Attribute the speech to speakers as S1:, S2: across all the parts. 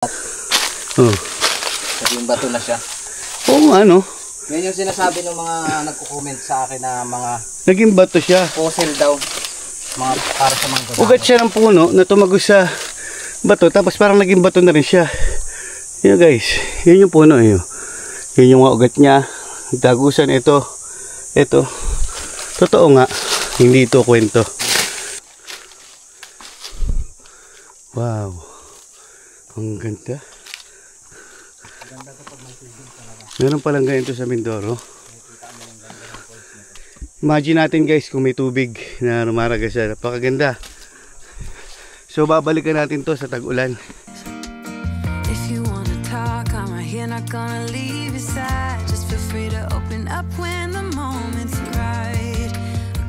S1: Oh.
S2: Yung bato na siya.
S1: Oo nga, no?
S2: Yan yung sinasabi ng mga nagko-comment sa akin na mga
S1: naging bato siya.
S2: fossil daw. Mga para sa mga gudano.
S1: Ugat siya ng puno na tumagos sa bato, tapos parang naging bato na rin siya. Yun guys, yun yung puno yun. Yun yung mga ugat niya. Dagusan ito. Ito. Totoo nga. Hindi ito kwento. Wow. Ang ganda. Meron palang ganito sa Mindoro. Imagine natin guys kung may tubig na rumaragas siya. Napakaganda. So babalikan natin to sa tag-ulan.
S3: If you wanna talk, I'm right here, not gonna leave your side. Just feel free to open up when the moment's right.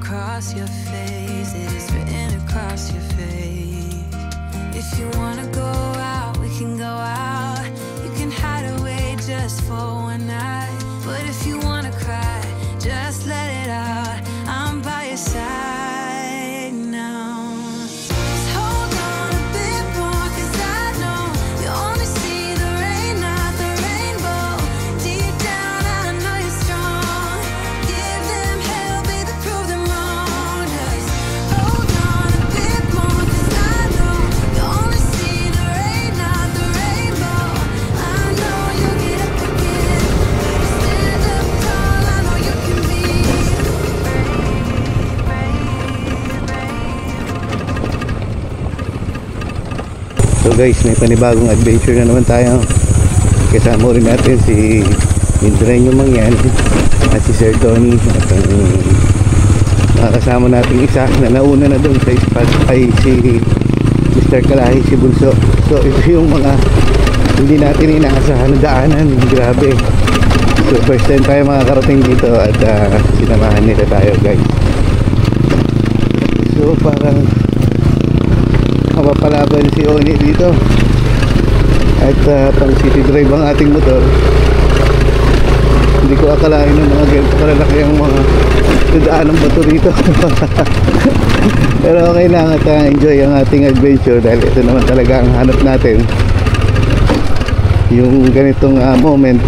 S3: Across your face, it is written across your face. If you wanna go out, we can go out. You can hide away just for one night. But if you wanna cry, just let it out. I'm by your side now. Just hold on a bit more, 'cause I know you only see the rain, not the rainbow. Deep down I know you're strong. Give them hell, baby, prove them wrong. Just hold on a bit more, 'cause I know you only see the rain, not the rainbow. I know you'll get up again. Better stand up tall, I know you can be
S1: So guys, may panibagong adventure na naman tayo. Kasama rin natin si Indrenyo Mangyan at si Sir Tony. At ang makakasama natin isa na nauna na doon sa spot ay si Mr. Kalahi, si Bunso. So ito yung mga hindi natin inaasahan na daanan. Grabe. So first time tayo makakarating dito at sinamahan nila tayo guys. So parang mapapalaban si Oni dito at pang city drive ang ating motor. Hindi ko akalain ng mga ganito kalalaki ang mga daan ng bato dito. Pero okay lang at enjoy ang ating adventure dahil ito naman talaga ang hanap natin, yung ganitong moment.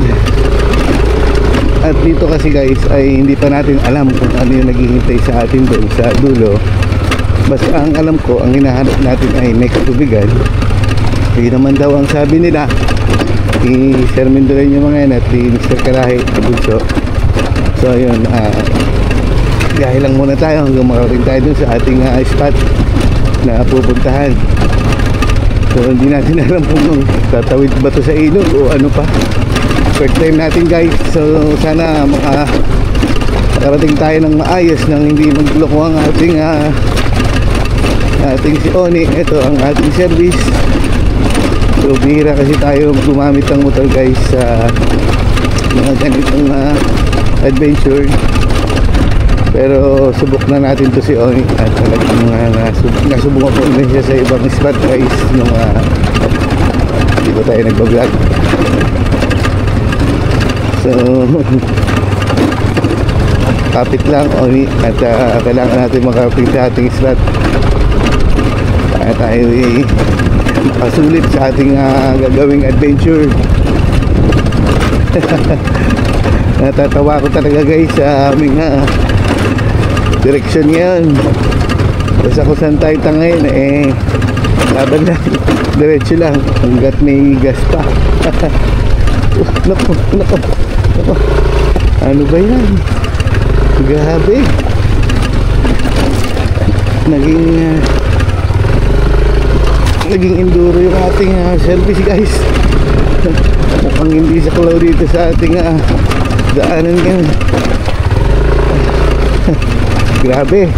S1: At dito kasi guys ay hindi pa natin alam kung ano yung naghihintay sa atin doon sa dulo. Basta ang alam ko, ang hinahanap natin ay may katubigan. Yun naman daw ang sabi nila ni Sir Mindrenyo mga yan at ni Mr. Kalahi Bunso. So yun, gahe lang muna tayo hanggang makarating tayo dun sa ating spot na pupuntahan. So hindi natin alam kung tatawid ba to sa ilog o ano pa. First time natin guys. So sana makarating tayo ng maayos nang hindi magloko ang ating si Oni. Ito ang ating service. So bihira kasi tayo gumamit ng motor guys sa mga ganitong adventure. Pero subok na natin to si Oni at talagang nasubukan po din siya sa ibang spot guys nung hindi ko tayo nagbablog. So kapit lang Oni at kailangan natin makarating sa ating spot. Tayo makasulit sa ating gagawing adventure. Natatawa ko talaga guys sa aming direksyon ngayon. Basta kung saan tayo tangayin laban lang, diretso lang hanggat may gas pa. Naku, ano ba yan? Grabe. Naging enduro yung ating service guys. Mukhang hindi sa klaw dito sa ating daanan ngayon. Grabe.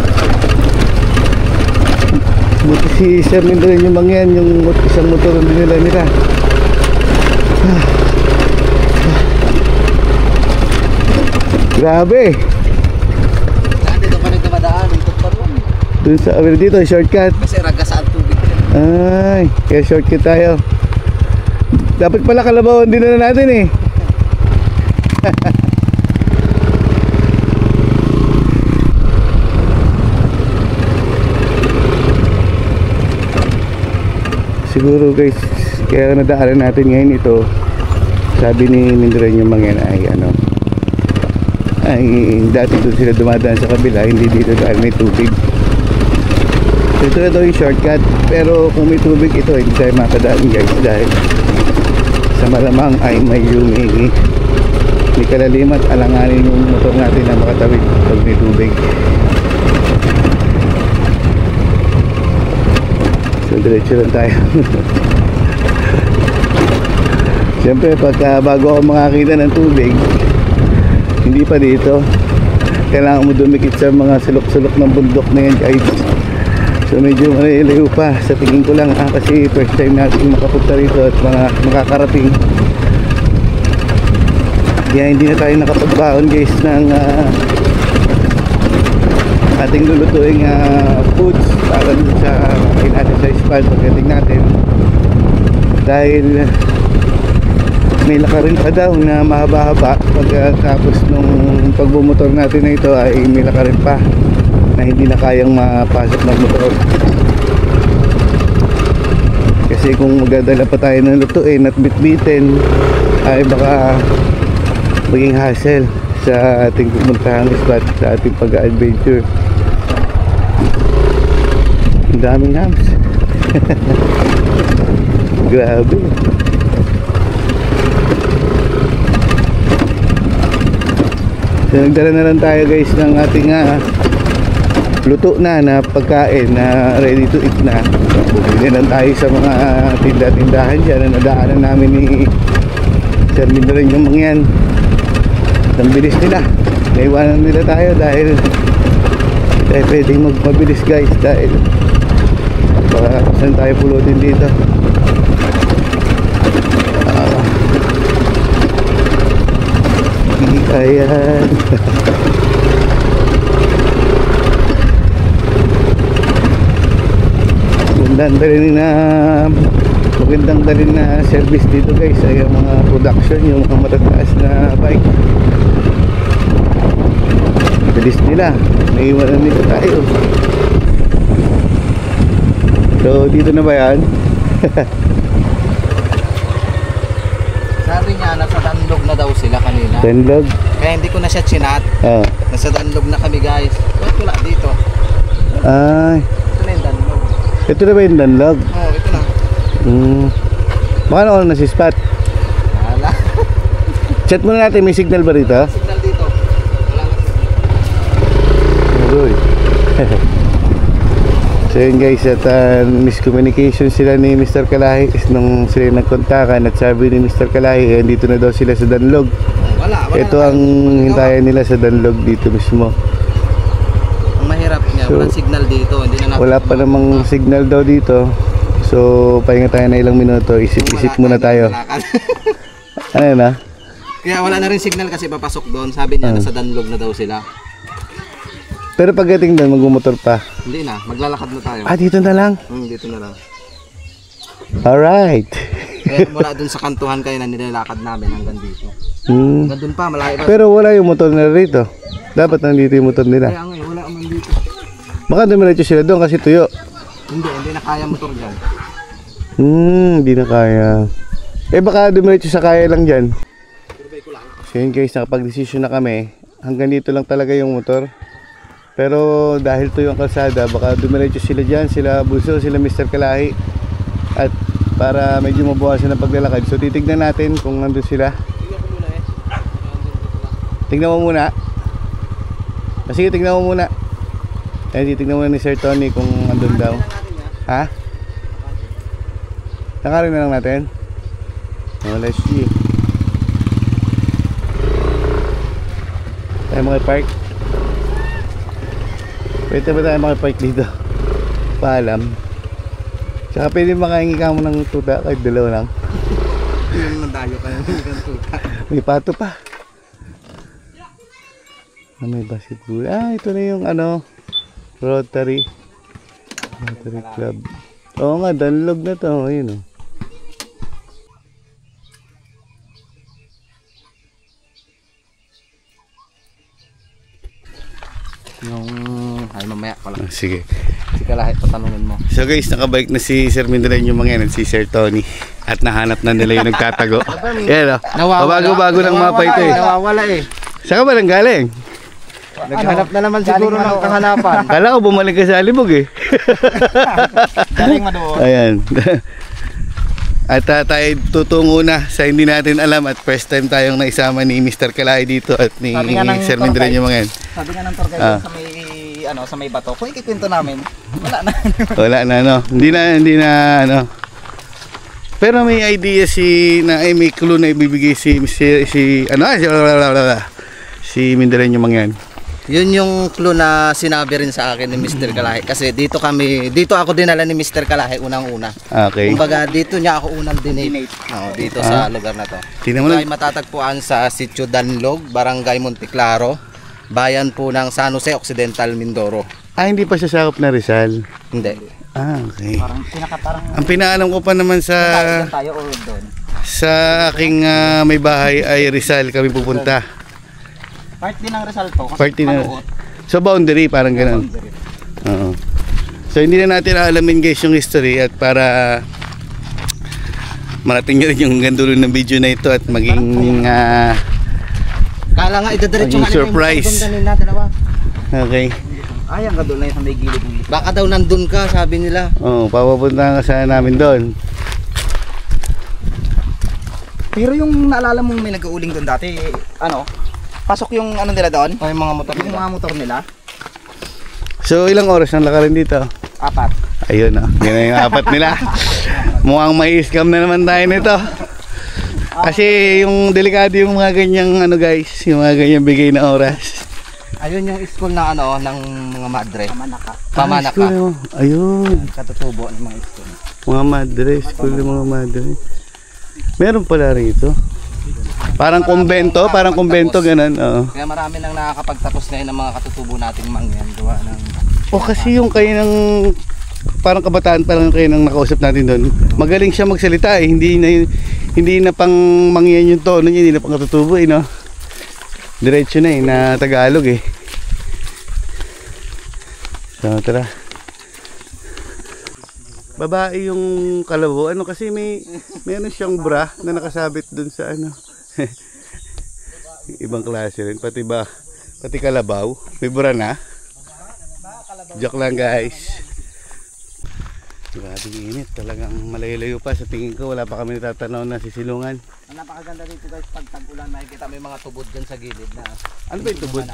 S1: Buti si Sir Mindrenyo Mangyan yung isang motor ang dinala nila. Grabe.
S2: Dito pa nagdamadaan, ito pa rin.
S1: Dun sa dito shortcut.
S2: Kasi ragasaan tubig.
S1: Ay, kaya shortcut tayo. Dapat pala Kalabawan din na natin eh. siguro guys, kaya nadaanan natin ngayon ito. Sabi ni Mindren yung mga yan ay ano, ay dati doon sila dumadaan sa kabila, hindi dito dahil may tubig. So, ito na daw yung shortcut, pero kung may tubig ito hindi tayo makadaan guys dahil sa malamang ay may may kalalim at alanganin yung motor natin na makatawid pag may tubig. So diretso lang tayo. Siyempre pagka bago ako makakita ng tubig, hindi pa dito, kailangan mo dumikit sa mga sulok-sulok ng bundok na yan guys. So medyo malayo pa sa tingin ko lang kasi first time natin makapunta rito at mga makakarating. Kaya hindi na tayo nakapagbaon guys ng ating lulutuing foods para sa natin sa spot pagdating natin, dahil may lakarin pa daw na mahaba-haba pagkatapos nung pagbumotor natin na ito ay may lakarin pa na hindi na kayang mapasok ng motor. Kasi kung magdadala pa tayo ng lutuin at bitbitin ay baka maging hassle sa ating pupuntahang spot, sa ating pag-adventure. Ang daming hams. Grabe. So nagdala na lang tayo guys ng ating luto na pagkain na ready to eat na. Bumili lang tayo sa mga tinda-tindahan dyan na nadaanan namin ni Sir Mindren yung mga yan. Ang bilis nila, naiwanan nila tayo dahil pwedeng magpabilis guys, dahil baka saan tayo pulutin dito. Ayan. Magandang dalhin na service dito guys ay yung mga production, yung mga matataas na bike. Bilis nila, naiwanan nila tayo. So dito na ba yan?
S2: Sabi niya, nasa Danlog na daw sila kanina.
S1: Danlog?
S2: Kaya hindi ko na siya chinat. Nasa Danlog na kami guys. Ba't wala dito?
S1: Ay,
S2: Ito na yung Danlog.
S1: ito na ba yung Danlog?
S2: Oo, ito na.
S1: Baka na ako na si spot.
S2: Wala.
S1: Chat muna natin, may signal ba rito?
S2: Signal dito. Wala na.
S1: Uy. So yun guys, at miscommunication sila ni Mr. Kalahi nung sila nagkontakan at sabi ni Mr. Kalahi dito na daw sila sa Danlog.
S2: Wala
S1: Ito ang hintayan nila sa Danlog dito mismo.
S2: Ang mahirap niya,
S1: So,
S2: walang signal dito. Hindi na
S1: wala pa namang signal daw dito. So pahinga tayo na ilang minuto, isip-isip muna tayo. Ano na?
S2: Kaya wala na rin signal kasi papasok doon. Sabi niya, nasa Danlog na daw sila.
S1: Pero pagdating doon, magmumotor pa.
S2: Hindi na, maglalakad na tayo.
S1: Dito na lang.
S2: Dito na lang.
S1: Alright.
S2: Kaya mula doon sa kantuhan kayo na nilalakad namin hanggang dito. Hanggang doon pa, malayo pa.
S1: Pero wala yung motor na rito. Dapat nandito yung motor nila.
S2: Kaya ngayon, wala man dito.
S1: Baka dumiretso sila doon kasi tuyo.
S2: Hindi na kaya motor dyan.
S1: Hindi na kaya. Baka dumiretso sa kaya lang dyan. So yun guys, nakapag-desisyon na kami. Hanggang dito lang talaga yung motor. Pero dahil tuyo ang kalsada, baka dumiretso sila dyan, sila Buso, sila Mr. Kalahi. At para medyo mabawasan ang paglalakad. So titignan natin kung nandun sila. Tignan mo muna. Sige, tignan mo muna. Titignan muna ni Sir Tony kung nandun daw. Ha? Nakarin na lang natin. Let's see. Tayo makipark. Pwede ba tayo makipark dito? Paalam. Tsaka pwede makahingi ka mo ng tuta kahit dalawa lang.
S2: Yung nadayo kayo ng tuta.
S1: May pato pa. May basketball. Ito na yung Rotary Club. Oo nga, Danlog na to. Ayun
S2: Ay, mamaya pala.
S1: Sige.
S2: Kalahi, patanungin mo.
S1: So guys, nakabike na si Sir Mindren yung mga yan at si Sir Tony. At nahanap na nila yung nagtatago. Yan o. Bago-bago ng mapa ito eh.
S2: Nawawala eh.
S1: Saan ka ba nang galing?
S2: Naghanap na naman siguro ng kahanapan.
S1: Kala ko bumalik ka sa Alibog eh.
S2: Galing madoon.
S1: Ayan. At tayo tutungo na sa hindi natin alam at first time tayong naisama ni Mr. Kalay dito at ni Sir Mindren yung mga yan.
S2: Sabi nga ng tour guide sa may sa may bato. Kung ikikwento namin, wala na.
S1: Wala na no. Hindi na ano. Pero may idea may clue na ibibigay si Mindren yung mga yan.
S2: Yun yung clue na sinabi rin sa akin ni Mr. Kalahi kasi dito ako dinala ni Mr. Kalahi unang-una.
S1: Okay.
S2: Kumbaga dito niya ako unang dinate. Dito sa lugar na to.
S1: Tingnan mo
S2: Ay matatagpuan sa Sitio Danlog, Barangay Monteclaro, bayan po ng San Jose Occidental, Mindoro.
S1: Hindi pa siya sakop na Rizal.
S2: Hindi.
S1: Okay.
S2: Parang
S1: Ang pinaalam ko pa naman
S2: tayo o doon.
S1: sa aking may bahay ay Rizal kami pupunta.
S2: Part din ng Rizal to.
S1: Party na. So boundary parang ganoon. Oo. So hindi na natin alamin guys yung history at para marating nyo rin yung gandulo ng video na ito at maging
S2: kala nga idadiretso nga
S1: surprise. Okay.
S2: Ayan ka doon na sa may gilid. Baka daw nandun ka, sabi nila.
S1: Oo, papapunta ka sana namin doon.
S2: Pero yung naalala mong may nag-uuling doon dati, pasok yung nila doon? Yung mga motor nila. Yung mga motor nila.
S1: So ilang oras ang lakarin dito?
S2: 4.
S1: Ayun yun na yung 4 nila. Mukhang may scam na naman tayo nito. Kasi yung delikado yung mga ganyang guys, yung mga ganyang bigay na oras.
S2: Ayun yung school na ng mga madre.
S1: Pamanaka. Ayun.
S2: Katutubo ng mga school.
S1: Mga madre, school ng mga madre. Meron pala rito. Parang kumbento ganun. Oo.
S2: Kaya marami nang nakakapagtapos ngayon ng mga katutubo nating mangyan. Gawa ng...
S1: Kasi yung kayo ng parang kabataan pa lang kayo nang nakausap natin doon. Magaling siya magsalita eh. Hindi na pang mangyan yung tono niya, hindi na pang katutubo no? Diretso na na Tagalog eh. So tara. Babae yung kalabo. Kasi meron siyang bra na nakasabit dun sa ibang klase rin. Pati kalabaw. May bra na. Joke lang guys. Grabe init. Talagang malayo-layo pa. Sa tingin ko wala pa kami natatanaw na sisilungan.
S2: Ang napakaganda dito guys, pag tag-ulan makikita may mga tubod dyan sa gilid na.
S1: Ano ba yung tubod?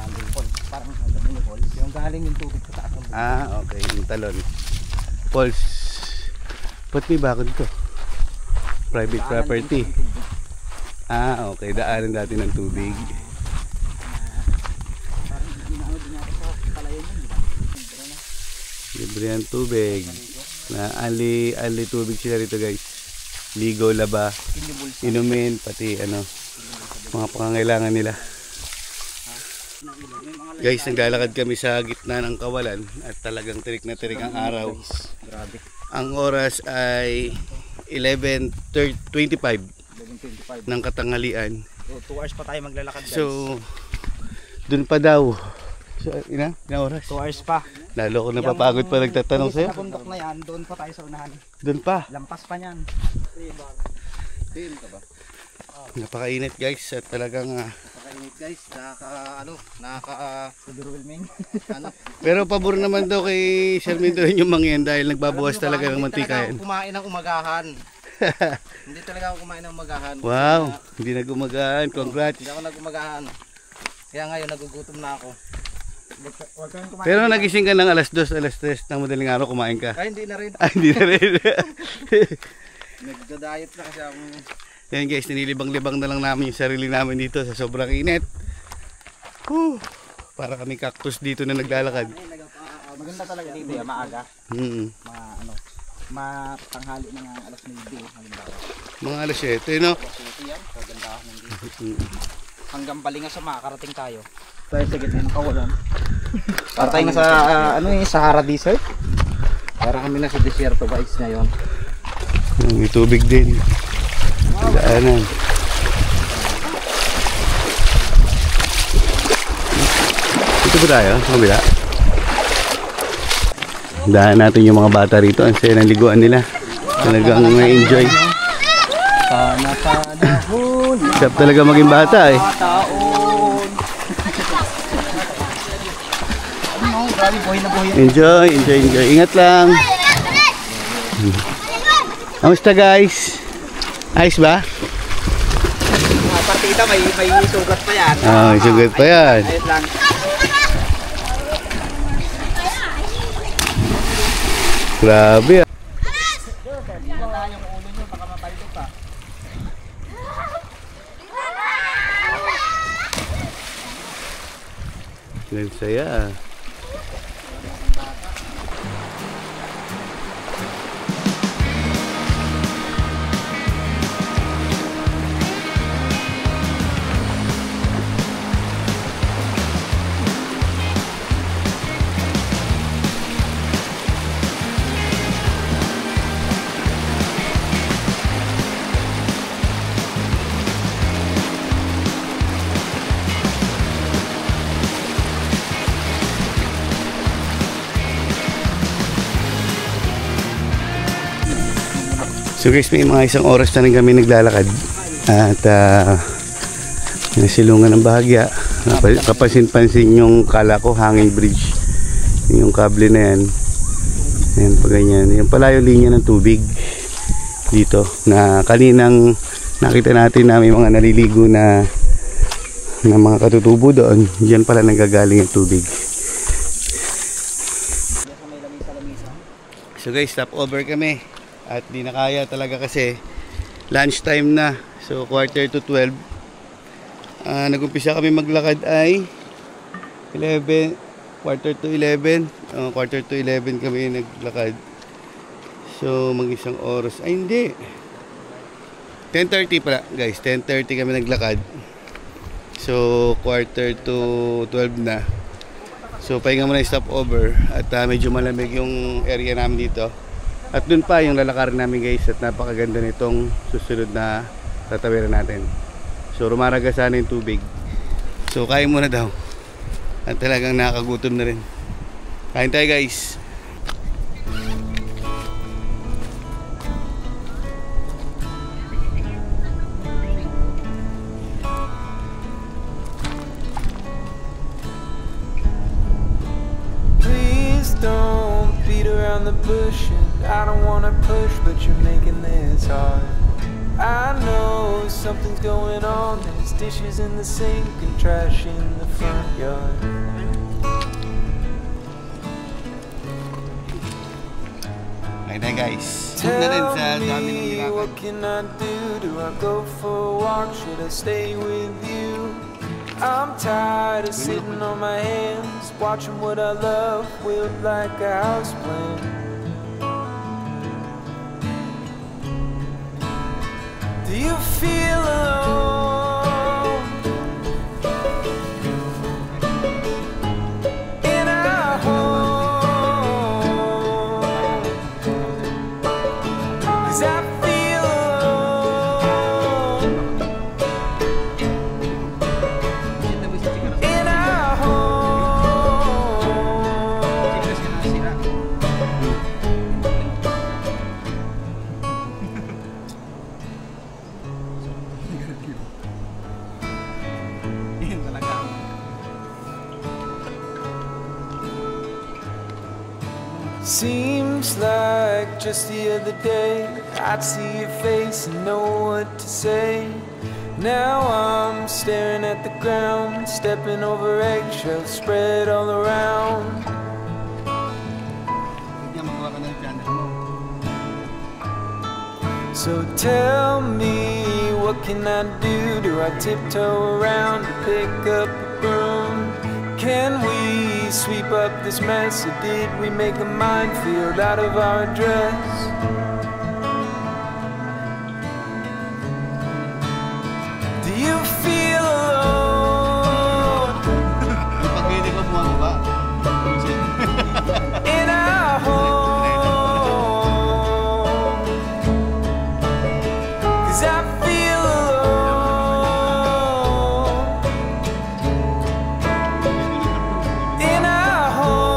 S2: Parang yung galing yung tubig sa taas.
S1: Okay. Yung talon. Falls. Ba't may bakod dito? Private property. Okay. Daanan dati ng tubig. Libre ang tubig. Ali tubig sila rito guys. Ligo, laba, inumin, pati mga pangangailangan nila. Guys, naglalakad kami sa gitna ng kawalan at talagang tirik na tirik ang araw.
S2: Grabe.
S1: Ang oras ay 11:25 ng katanghalian.
S2: So 2 hours pa tayo maglalakad guys.
S1: So, dun pa daw. So, ilang oras?
S2: 2 hours pa.
S1: Lalo ko napapagod pa nagtatanong sa'yo.
S2: Sa bundok na yan, doon pa tayo sa unahan.
S1: Doon pa?
S2: Lampas pa niyan.
S1: Napakainit guys at talagang
S2: Napakainit guys, overwhelming.
S1: Pero pabor naman daw kay Sir Mindren yung mangyan dahil nagbabawas talaga ng mantika yan.
S2: Kumain ng umagahan. Hindi talaga ako kumain ng umagahan.
S1: Wow, hindi nag-umagahan. Congrats.
S2: Hindi ako nag-umagahan. Kaya ngayon nagugutom na ako.
S1: Pero nagising ka ng alas 2, alas 3 ng madaling araw, kumain ka?
S2: Ay, hindi na rin.
S1: Hindi na rin.
S2: Nagda-diet na kasi ako.
S1: Yan guys, nilibang-libang na lang namin yung sarili namin dito sa sobrang init. Para kami cactus dito na naglalakad.
S2: Maganda talaga dito, maaga. Matanghali ng alas 9 halimbawa.
S1: Mga alas 7, no?
S2: Yan, kagandahan ng dito. Hanggang Balingas makakarating tayo. Tayo sa gitna ng kawalan. Para tayo na sa Sahara Desert. Para kami na sa desierto guys ngayon.
S1: May tubig din. Daanan. Dito ba tayo? Sa kabila? Dahan natin yung mga bata rito. Ang saya ng liguan nila. Talagang may enjoy.
S2: Sana panahon.
S1: Sarap talaga maging bata eh.
S2: Taon. Ano, grabe, buhay na buhay.
S1: Enjoy, enjoy, enjoy. Ingat lang. Kamusta guys? Ayos ba?
S2: Mga partida, may sugat pa yan.
S1: Ah, sugat pa yan.
S2: Ayos lang.
S1: Grabe ah. Ang saya. So guys, may mga isang oras na rin kami naglalakad at nasilungan ng bahagya. Kapansin-pansin yung kala ko hanging bridge, yung kable na yan. Ayan pa ganyan. Yung pala yung linya ng tubig dito na kaninang nakita natin na may mga naliligo na mga katutubo doon. Diyan pala nanggagaling yung tubig. So guys, stop over kami. At di na kaya talaga kasi lunch time na. So quarter to 12. Nag-umpisa kami maglakad ay 11, quarter to 11. Quarter to 11 kami naglakad. So mag-isang oras. Ay hindi. 10:30 pala guys. 10:30 kami naglakad. So quarter to 12 na. So pahinga muna yung stopover. At medyo malamig yung area namin dito. At dun pa yung lalakarin namin guys. At napakaganda nitong susunod na tatawiran natin. So rumaraga sana yung tubig. So kain muna daw. At talagang nakakagutom na rin. Kain tayo guys.
S4: Please don't beat around the bush. I don't wanna push, but you're making this hard. I know something's going on. There's dishes in the sink and trash in the front yard.
S1: Kain tayo guys.
S4: Tell me, what can I do? Do I go for a walk? Should I stay with you? I'm tired of sitting on my hands, watching what I love wilt like a houseplant. Do you feel alone in our home? 'Cause I feel alone in our home. Seems like just the other day I'd see your face and know what to say. Now I'm staring at the ground, stepping over eggshells spread all around. So tell me, what can I do? Do I tiptoe around to pick up a broom? Can we sweep up this mess, or did we make a minefield out of our dress? Do you feel alone in our home? 'Cause I feel alone in our home.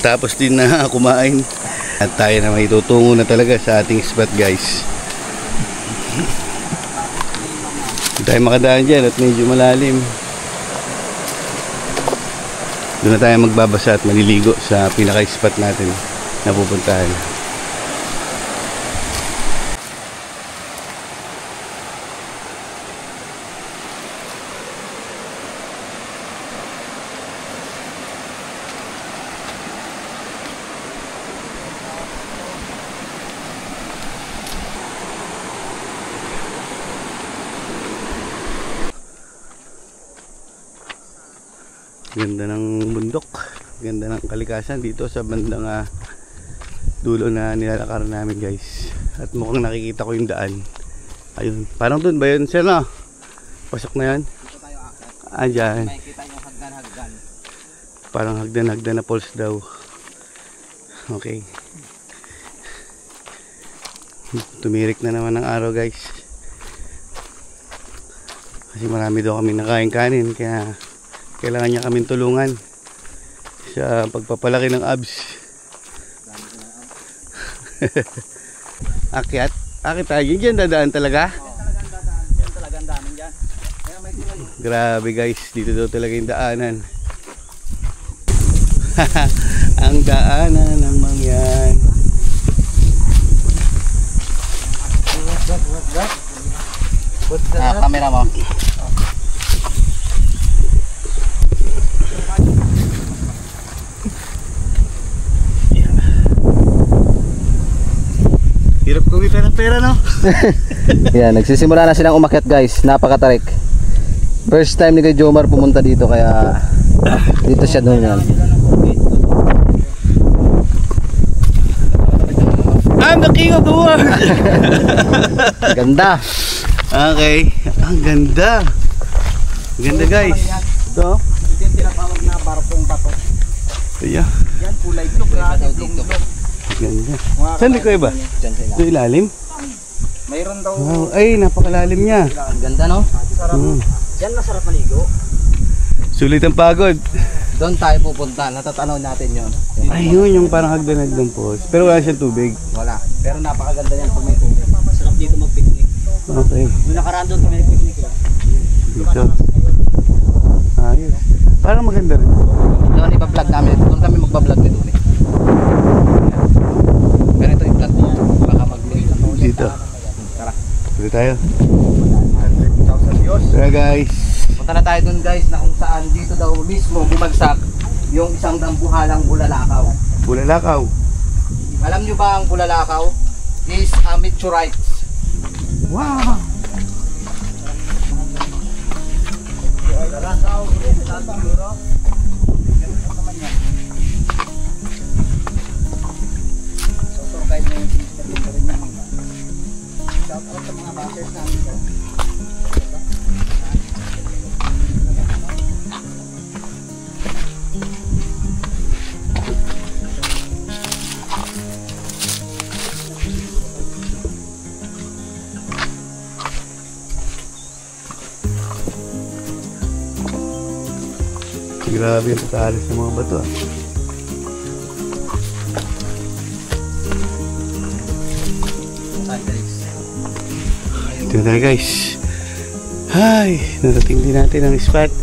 S1: Katapos din na kumain at tayo na may tutungo na talaga sa ating spot guys. Hindi tayo makadaan dyan at medyo malalim. Doon na tayo magbabasa at maliligo sa pinaka-spot natin na pupuntahan. Ganda ng bundok, ganda ng kalikasan dito sa bandang dulo na nilalakaran namin guys. At mukhang nakikita ko yung daan. Ayun, parang dun ba yun sir no? Pasok na yan?
S2: Dito tayo akit.
S1: Dyan.
S2: Makikita yung hagdan-hagdan.
S1: Parang hagdan-hagdan na falls daw. Okay. Tumirik na naman ng araw guys. Kasi marami daw kami nakain kanin kaya kailangan niya kaming tulungan sa pagpapalaki ng abs. Akit tayo dyan, dadaan talaga.
S2: Diyan talaga ang daanan dyan. Kaya may tulay.
S1: Grabe guys, dito daw talaga yung daanan. Ang daanan ng mangyan.
S2: Camera mo.
S1: Hirap kumita ng pera no?
S2: Yan, nagsisimula na silang umakyat guys. Napakatarik. First time ni Kuya Jomar pumunta dito kaya dito siya doon yan.
S1: I'm the king of the world!
S2: Ganda.
S1: Okay, ang ganda. Ganda guys. Ito.
S2: Ito yung tinatawag na barkong patok.
S1: Ayan,
S2: Yan, kulay blue. Grabe, blue.
S1: ganda. Saan di ko iba? Ito ilalim?
S2: Mayroon daw.
S1: Wow, ay napakalalim niya.
S2: Ang ganda no? Sarap. Yan masarap maligo.
S1: Sulit ang pagod.
S2: Doon tayo pupunta. Natatanaw natin yun.
S1: Ayun, yung parang hagdan-hagdan po. Pero wala siyang tubig.
S2: Wala. Pero napakaganda yan pag may tubig. Masarap dito mag-picnic.
S1: Okay.
S2: Yung nakaraan doon kami nag-picnic.
S1: Dito. Ayos. Parang maganda rin.
S2: Doon ipa-vlog namin. Doon kami magpa-vlog nito. Pero ito i-vlog mo. Baka mag-vlog.
S1: Dito.
S2: Tara.
S1: Dito tayo. Tara guys.
S2: Punta na tayo doon guys na kung saan dito daw mismo bumagsak yung isang dambuhalang bulalakaw.
S1: Bulalakaw.
S2: Alam nyo ba ang bulalakaw is a meteorite.
S1: Wow! Grabe yung tatalis ng mga bato. Ito na tayo guys. Hi! Narating din natin ang spot.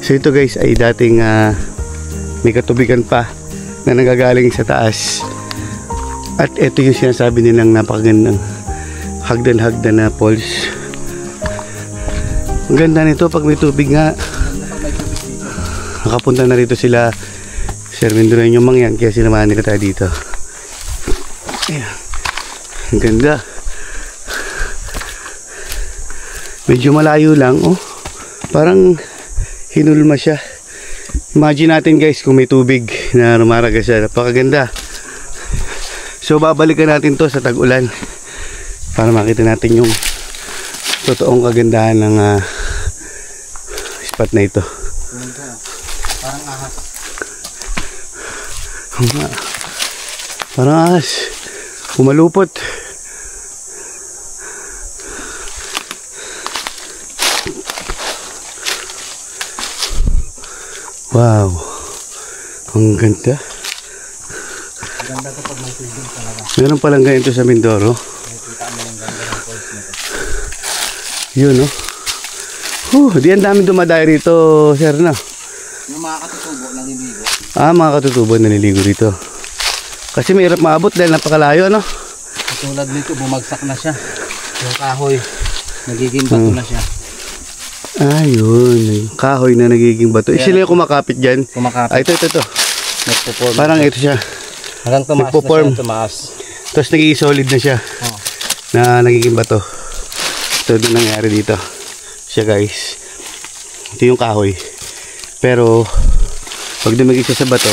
S1: So ito guys ay dating may katubigan pa na nagagaling sa taas. At ito yung sinasabi nilang napakagandang hagdan-hagdan na falls. Ang ganda nito pag may tubig nga. Nakapunta na rito sila Sir Mindoro Mangyan kaya sinamahan nila tayo dito. Ayan. Ang ganda. Medyo malayo lang oh. Parang hinulma siya. Imagine natin guys kung may tubig na rumaraga siya. Napakaganda. So babalikan natin to sa tag-ulan para makita natin yung totoong kagandahan ng spot na ito.
S2: Parang ahas.
S1: Parang ahas. Pumalupot. Wow. Ang ganda. Meron palang ganito sa Mindoro. Yun, no? Di ang daming dumadayo rito, sir, na.
S2: Yung mga katutubo, naniligo.
S1: Mga katutubo naliligo rito. Kasi mahirap maabot dahil napakalayo, ano?
S2: Katulad nito, bumagsak na siya. Yung kahoy, nagiging bato na siya.
S1: Ayun, kahoy na nagiging bato. Sila yung kumakapit dyan.
S2: Kumakapit.
S1: Ito.
S2: Nagpo-form.
S1: Parang ito siya.
S2: Hanggang tumaas
S1: nagpo-form.
S2: na siya, tumaas.
S1: Tapos nagiging solid na siya. Na nagiging bato. Ito din nangyari dito. Siya, guys. Ito yung kahoy. Pero pag dumagig siya sa bato,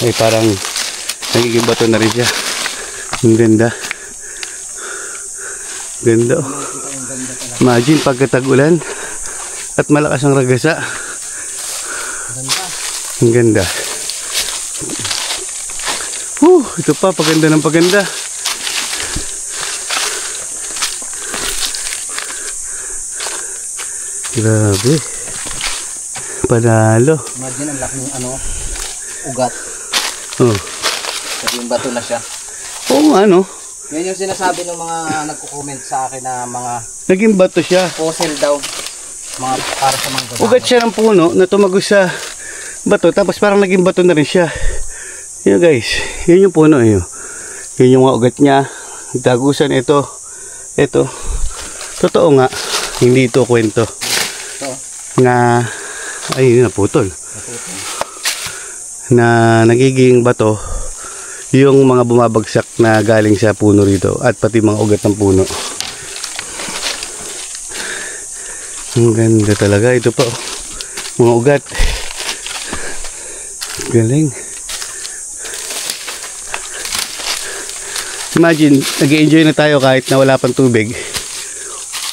S1: ay parang nagiging bato na rin siya. Ang ganda. Ganda, oh. Imagine pagkatag-ulan at malakas ang ragasa. Ang ganda. Ito pa, paganda ng paganda. Grabe. Panalo.
S2: Imagine ang laking ugat. Kasi yung bato na siya.
S1: Oo, ano?
S2: Yan yung sinasabi ng mga nagko-comment sa akin na mga
S1: Naging bato siya.
S2: fossil daw. Mga para sa mga gabano.
S1: Ugat siya ng puno na tumagos sa bato. Tapos parang naging bato na rin siya. Yun, guys. Yun yung puno. Yun yung mga ugat niya. Dagusan ito. Ito. Totoo nga. Hindi ito kwento. Na ay naputol. Na nagiging bato yung mga bumabagsak na galing sa puno rito at pati mga ugat ng puno. Ang ganda talaga. Ito pa, mga ugat. Galing. Imagine, nag-enjoy na tayo kahit na wala pang tubig.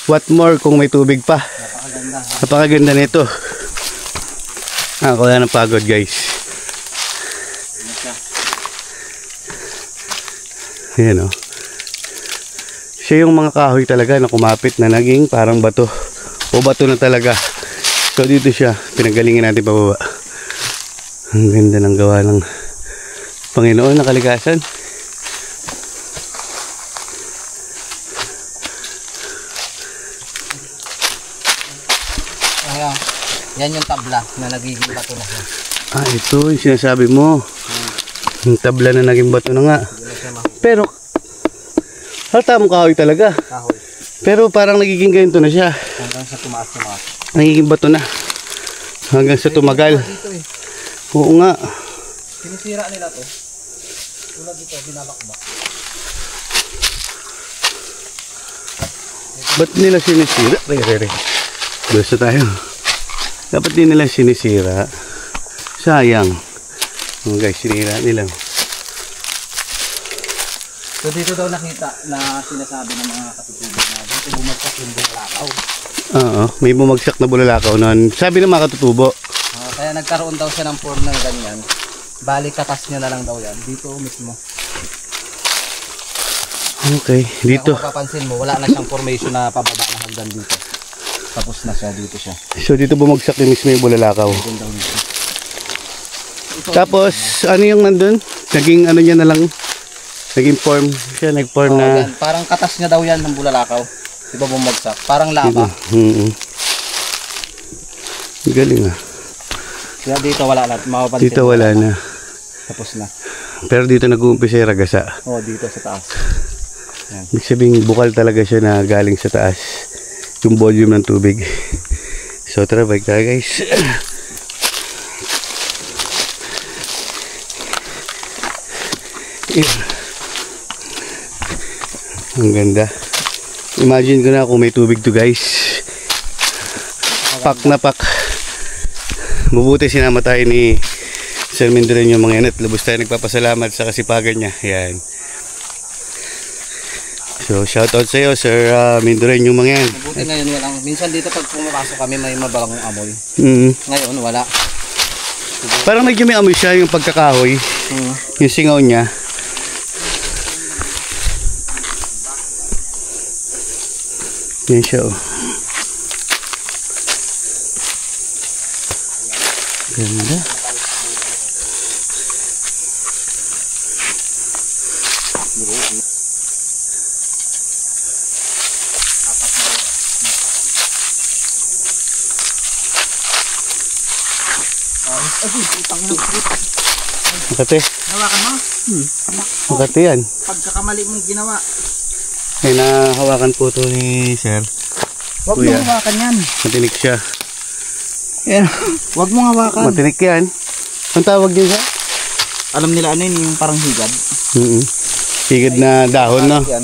S1: What more kung may tubig pa. Napakaganda nito. Wala ng pagod, guys. Ayan, oh. Siya yung mga kahoy talaga na kumapit na naging parang bato. O bato na talaga. So dito siya, pinagalingan natin pababa. Ang ganda ng gawa ng Panginoon na kalikasan.
S2: Yan yung tabla na nagiging bato na siya.
S1: Ito yung sinasabi mo. Yung tabla na naging bato na nga. Pero halata mong kahoy talaga.
S2: Kahoy.
S1: Pero parang nagiging ganito na siya.
S2: Hanggang sa tumaas.
S1: Nagiging bato na. Hanggang sa tumagal.
S2: Dito eh.
S1: Oo nga.
S2: Sinisira nila to. Tulad dito, binabakbak.
S1: Ba't nila sinisira? Re. Gusto tayo. Dapat din nila sinisira. Sayang. Guys, sinira nila.
S2: So dito daw nakita na sinasabi ng mga katutubo na dito bumagsak yung bulalakaw.
S1: Oo, may bumagsak na bulalakaw noon. Sabi ng mga katutubo.
S2: Kaya nagkaroon daw siya ng form ng ganyan. Balik katas niya na lang daw yan. Dito mismo.
S1: Okay, dito.
S2: Kung mapapansin mo, wala na siyang formation na pababa na hanggang dito. Tapos na siya, dito siya.
S1: So dito bumagsak din mismo yung bulalakaw. Tapos, ano yung nandun? Naging ano niya na lang. Naging form siya, nag-form na.
S2: Yan. Parang katas niya daw yan ng bulalakaw. Diba bumagsak? Parang lava.
S1: Galing ah.
S2: Kaya dito wala na. Mapapansin
S1: Dito wala na.
S2: Tapos na.
S1: Pero dito nag-uumpisa yung ragasa.
S2: Dito sa taas. Yan.
S1: Ibig sabihin, bukal talaga siya na galing sa taas. Yung volume ng tubig. So tara, bike tayo, guys. Ang ganda. Imagine ko na kung may tubig to, guys. Pak na pak. Mabuti sinama tayo ni Sir Mindren yung mga yan at lubos tayo nagpapasalamat sa kasipagan niya. Yan. So shoutout sa iyo, Sir Mindren yung mga yan.
S2: Mabuti ngayon walang. Minsan dito pag pumapasok kami may mabagong amoy. Ngayon wala.
S1: Parang medyo may amoy siya yung pagkakahoy. Yung singaw niya. Yan siya, oh. Ganda. Makati.
S2: Hawakan mo.
S1: Makati yan.
S2: Pagkakamali mong ginawa.
S1: Ay, nahawakan po ito ni Sir.
S2: Huwag mo
S1: Kuya.
S2: hawakan yan.
S1: Matinik siya. Yan.
S2: Huwag mo hawakan.
S1: Matinik yan. Ang tawag din siya?
S2: Alam nila ano yun, yung parang higad.
S1: Higad na dahon, no?
S2: Yan.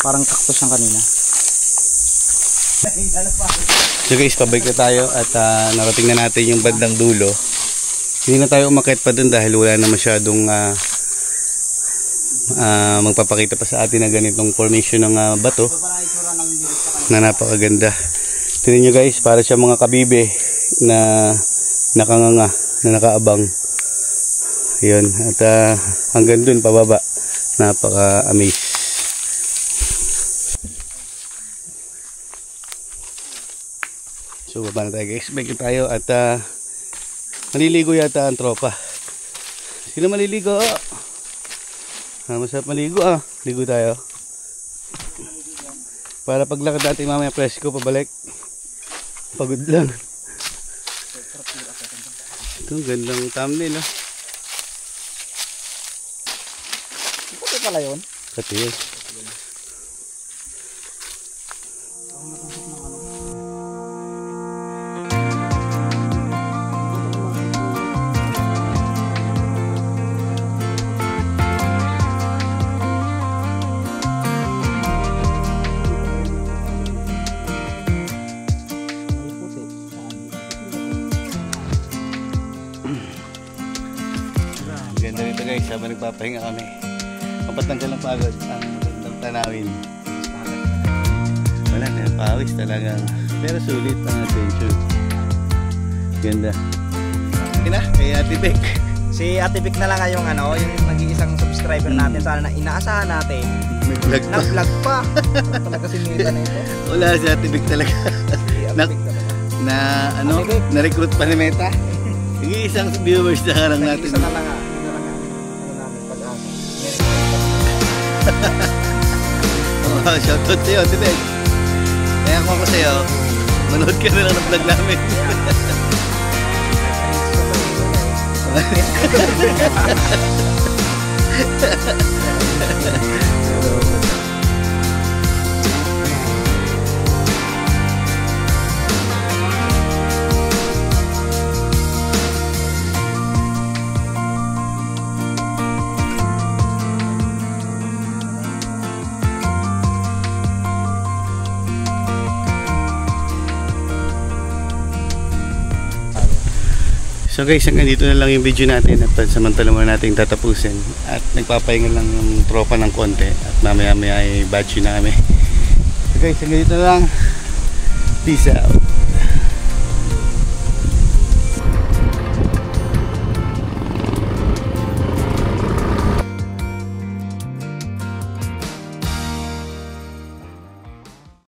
S2: Parang cactus yung kanina.
S1: So guys, pabalik na tayo at narating na natin yung bandang dulo. Hindi na tayo umakyat pa dun dahil wala na masyadong magpapakita pa sa atin na ganitong formation ng bato na napakaganda. Tingnan nyo guys, para siya mga kabibe na nakanganga, na nakaabang. Yun, at hanggang dun pababa, napaka-amaze. So baba na tayo guys, balik na tayo at maliligo yata ang tropa. Sino maliligo? Masarap maligo ligo tayo. Para paglakad natin mamaya presko pabalik. Pagod lang. Ito gandang thumbnail
S2: Ito pala yun.
S1: Kati yun. Ganda nito guys, habang nagpapahinga kami. Mapatanggal ng pagod ang magandang tanawin. Wala na, pawis talagang. Pero sulit ang attention. Ganda. Ina, kay Ate Beck.
S2: Si Ate Vic na lang yung yung nag-iisang subscriber natin. Sana na inaasahan natin.
S1: Nag-vlog pa.
S2: Nag-vlog pa. Talaga si Mita na ito.
S1: Wala si Ate Beck talaga.
S2: Si Ate Vic talaga.
S1: Na-recruit pa ni Meta. Nag-iisang viewers na lang natin.
S2: Isa na lang namin pag-asa.
S1: Shoutout sa'yo, Ate Beck. Kaya kung ako sa'yo, manood ka na lang ng vlog namin. So guys, hanggang dito na lang yung video natin at pansamantala muna natin tatapusin at nagpapahinga lang yung tropa ng konti at mamaya ay batch na kami. So guys, hanggang dito na lang. Peace out.